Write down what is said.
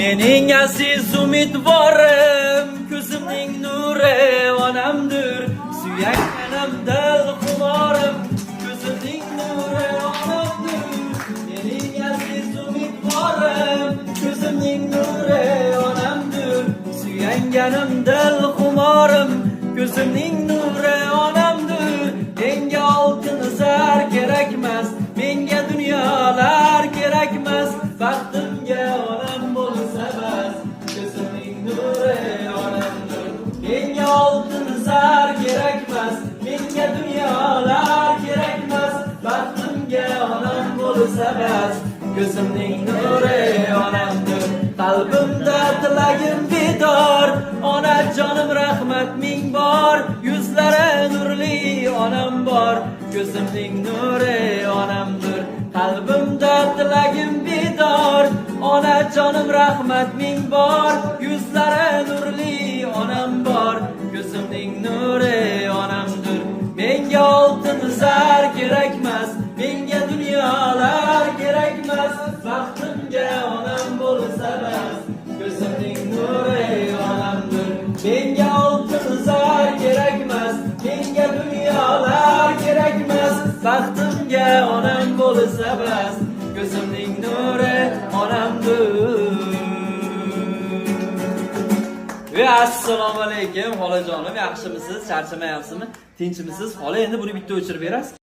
Mening aziz umidvorim, ko'zimning nuri onamdir. Suyanganim dil xumorim, ko'zimning nuri onamdir. Mening aziz umidvorim, ko'zimning nuri onamdir. Suyanganim dil xumorim, ko'zimning nuri onamdir. Menga oltin zar kerakmas, menga dunyolar kerakmas. Baxtimga onam bo'lsa bas, ko'zimning nuri onamdir. Menga oltin zar kerakmas, menga dunyolar kerakmas. Baxtimga onam bo'lsa bas, ko'zimning nuri onamdir. Qalbimda tilagim bedor, onajonim rahmat ming bor. Yuzlari nurli onam bor, ko'zimning nuri onamdir. Qalbimda tilagim bedor, onajonim rahmat ming bor. Yuzlari nurli onam bor, ko'zimning nuri onamdir. Menga oltin zar kerakmas, menga dunyolar kerakmas. Baxtimga onam bo'lsa bas, ko'zimning nuri onamdir. Menga oltin zar kerakmas, menga dunyolar kerakmas. Baxtimga onam bo'lsa bas, ko'zimning nuri onamdir. Assalomu alaykum xolajonim, yaxshimisiz? Charchamayapsizmi? Tinchmisiz? Xola, endi buni bitta o'chirib berasiz.